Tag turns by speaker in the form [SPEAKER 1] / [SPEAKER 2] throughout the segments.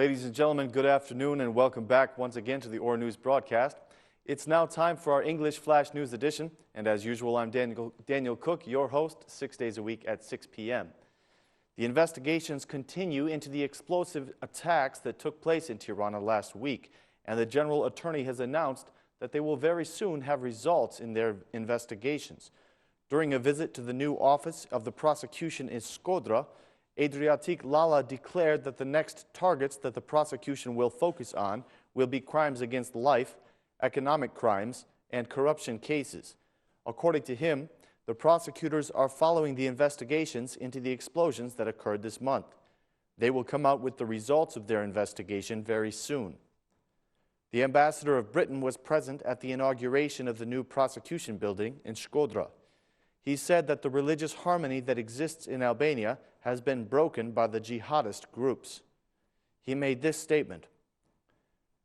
[SPEAKER 1] Ladies and gentlemen, good afternoon and welcome back once again to the OR News broadcast. It's now time for our English Flash News edition, and as usual, I'm Daniel Cook, your host, 6 days a week at 6 p.m. The investigations continue into the explosive attacks that took place in Tirana last week, and the General Attorney has announced that they will very soon have results in their investigations. During a visit to the new office of the prosecution in Shkodra, Adriatic Lala declared that the next targets that the prosecution will focus on will be crimes against life, economic crimes, and corruption cases. According to him, the prosecutors are following the investigations into the explosions that occurred this month. They will come out with the results of their investigation very soon. The ambassador of Britain was present at the inauguration of the new prosecution building in Shkodra. He said that the religious harmony that exists in Albania has been broken by the jihadist groups. He made this statement: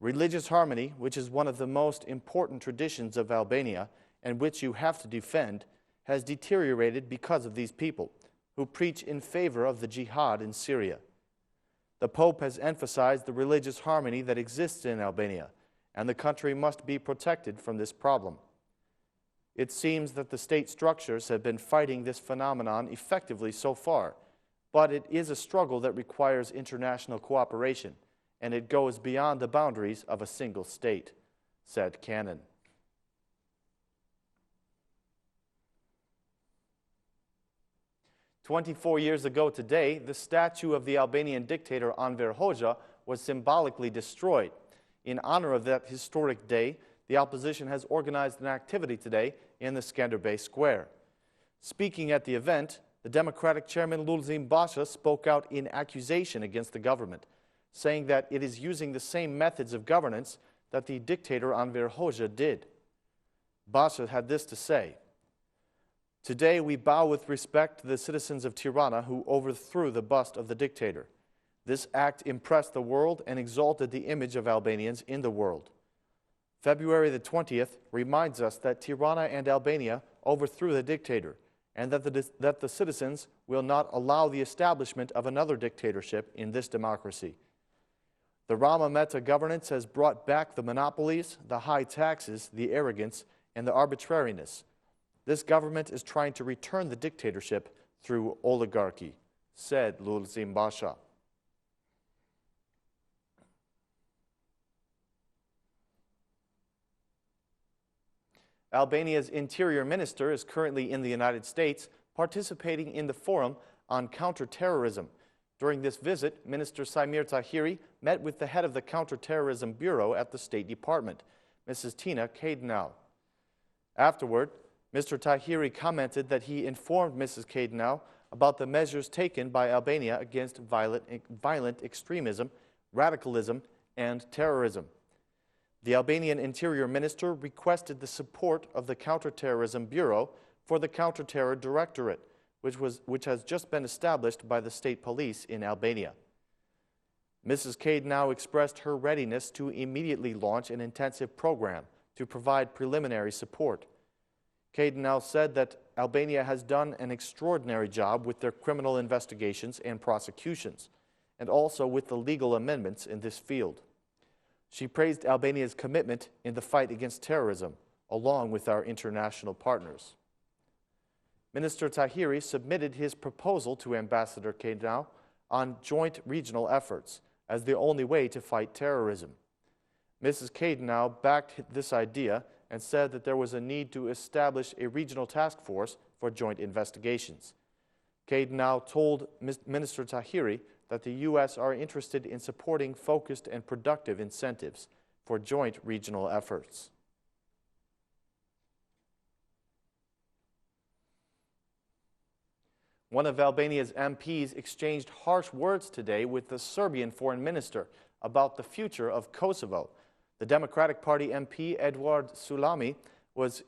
[SPEAKER 1] "Religious harmony, which is one of the most important traditions of Albania and which you have to defend, has deteriorated because of these people who preach in favor of the jihad in Syria. The Pope has emphasized the religious harmony that exists in Albania, and the country must be protected from this problem. It seems that the state structures have been fighting this phenomenon effectively so far, but it is a struggle that requires international cooperation, and it goes beyond the boundaries of a single state," said Cannon. "24 years ago today, the statue of the Albanian dictator Enver Hoxha was symbolically destroyed. In honor of that historic day, the opposition has organized an activity today in the Skanderbeg Square. Speaking at the event, the Democratic chairman Lulzim Basha spoke out in accusation against the government, saying that it is using the same methods of governance that the dictator Enver Hoxha did. Basha had this to say: "Today we bow with respect to the citizens of Tirana who overthrew the bust of the dictator. This act impressed the world and exalted the image of Albanians in the world. February the 20th reminds us that Tirana and Albania overthrew the dictator, and that the citizens will not allow the establishment of another dictatorship in this democracy. The Rama Meta governance has brought back the monopolies, the high taxes, the arrogance, and the arbitrariness. This government is trying to return the dictatorship through oligarchy," said Lulzim Basha. Albania's interior minister is currently in the United States participating in the forum on counter-terrorism. During this visit, Minister Sajmir Tahiri met with the head of the counter-terrorism bureau at the State Department, Mrs. Tina Cadenau. Afterward, Mr. Tahiri commented that he informed Mrs. Cadenau about the measures taken by Albania against violent extremism, radicalism, and terrorism. The Albanian Interior Minister requested the support of the Counter-Terrorism Bureau for the Counter-Terror Directorate, which has just been established by the state police in Albania. Mrs. Cadenau expressed her readiness to immediately launch an intensive program to provide preliminary support. Cadenau said that Albania has done an extraordinary job with their criminal investigations and prosecutions, and also with the legal amendments in this field. She praised Albania's commitment in the fight against terrorism, along with our international partners. Minister Tahiri submitted his proposal to Ambassador Cadenau on joint regional efforts as the only way to fight terrorism. Mrs. Cadenau backed this idea and said that there was a need to establish a regional task force for joint investigations. Cadenau told Minister Tahiri that the U.S. are interested in supporting focused and productive incentives for joint regional efforts. One of Albania's MPs exchanged harsh words today with the Serbian foreign minister about the future of Kosovo. The Democratic Party MP Edward Sulami was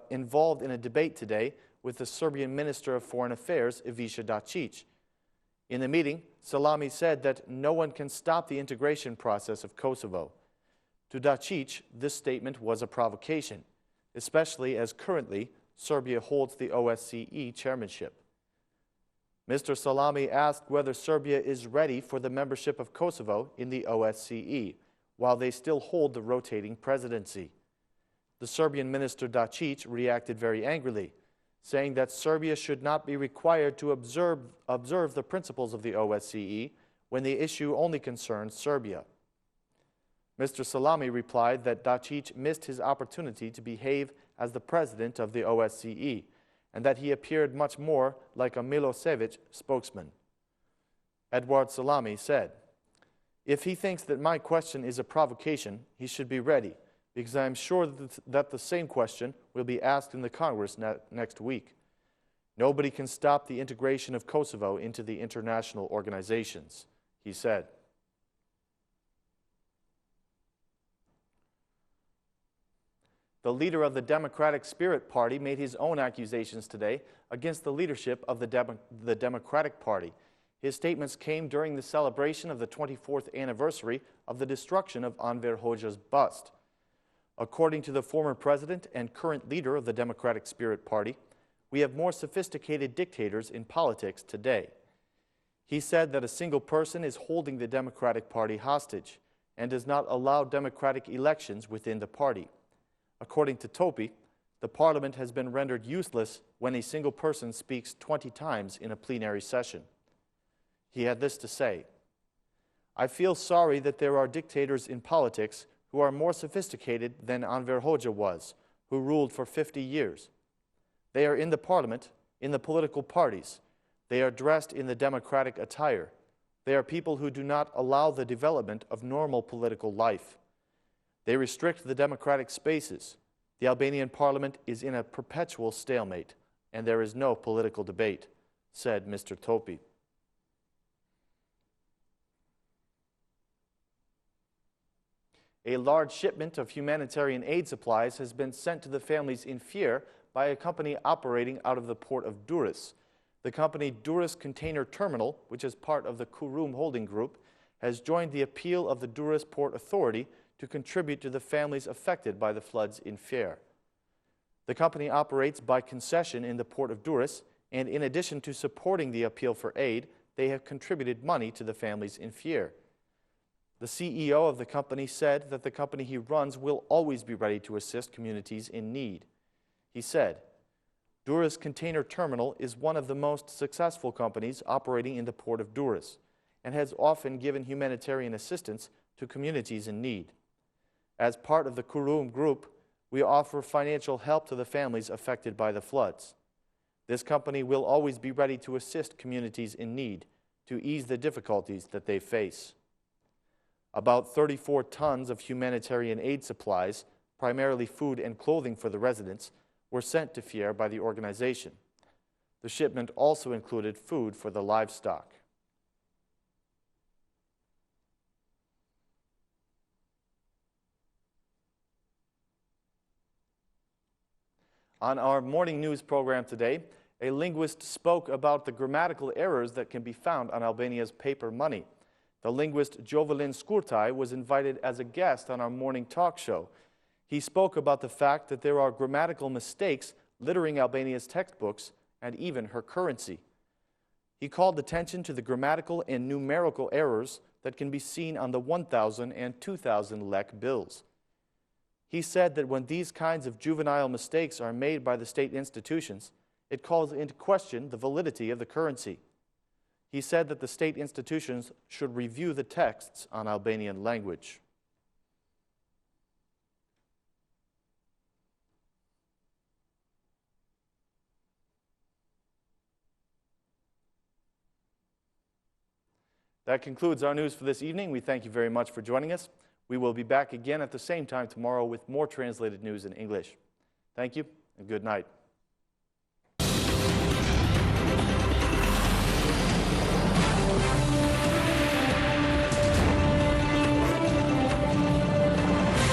[SPEAKER 1] involved in a debate today with the Serbian Minister of Foreign Affairs, Ivica Dačić. In the meeting, Salami said that no one can stop the integration process of Kosovo. To Dačić, this statement was a provocation, especially as currently Serbia holds the OSCE chairmanship. Mr. Salami asked whether Serbia is ready for the membership of Kosovo in the OSCE, while they still hold the rotating presidency. The Serbian minister Dačić reacted very angrily, saying that Serbia should not be required to observe the principles of the OSCE when the issue only concerns Serbia. Mr. Salami replied that Dačić missed his opportunity to behave as the president of the OSCE, and that he appeared much more like a Milosevic spokesman. Edward Salami said, "If he thinks that my question is a provocation, he should be ready, because I am sure that the same question will be asked in the Congress next week. Nobody can stop the integration of Kosovo into the international organizations," he said. The leader of the Democratic Spirit Party made his own accusations today against the leadership of the Democratic Party. His statements came during the celebration of the 24th anniversary of the destruction of Enver Hoxha's bust. According to the former president and current leader of the Democratic Spirit Party, we have more sophisticated dictators in politics today. He said that a single person is holding the Democratic Party hostage and does not allow democratic elections within the party. According to Topi, the parliament has been rendered useless when a single person speaks 20 times in a plenary session. He had this to say, "I feel sorry that there are dictators in politics who are more sophisticated than Enver Hoxha was, who ruled for 50 years. They are in the parliament, in the political parties. They are dressed in the democratic attire. They are people who do not allow the development of normal political life. They restrict the democratic spaces. The Albanian parliament is in a perpetual stalemate, and there is no political debate," said Mr. Topi. A large shipment of humanitarian aid supplies has been sent to the families in fear by a company operating out of the port of Durrës. The company Durrës Container Terminal, which is part of the Kurum holding group, has joined the appeal of the Durrës Port Authority to contribute to the families affected by the floods in Fier. The company operates by concession in the port of Durrës, and in addition to supporting the appeal for aid, they have contributed money to the families in Fier. The CEO of the company said that the company he runs will always be ready to assist communities in need. He said, "Durrës Container Terminal is one of the most successful companies operating in the port of Durrës and has often given humanitarian assistance to communities in need. As part of the Kurum group, we offer financial help to the families affected by the floods. This company will always be ready to assist communities in need to ease the difficulties that they face." About 34 tons of humanitarian aid supplies, primarily food and clothing for the residents, were sent to Fier by the organization. The shipment also included food for the livestock. On our morning news program today, a linguist spoke about the grammatical errors that can be found on Albania's paper money. The linguist Gjovalin Shkurtaj was invited as a guest on our morning talk show. He spoke about the fact that there are grammatical mistakes littering Albania's textbooks and even her currency. He called attention to the grammatical and numerical errors that can be seen on the 1,000 and 2,000 lek bills. He said that when these kinds of juvenile mistakes are made by the state institutions, it calls into question the validity of the currency. He said that the state institutions should review the texts on Albanian language. That concludes our news for this evening. We thank you very much for joining us. We will be back again at the same time tomorrow with more translated news in English. Thank you and good night.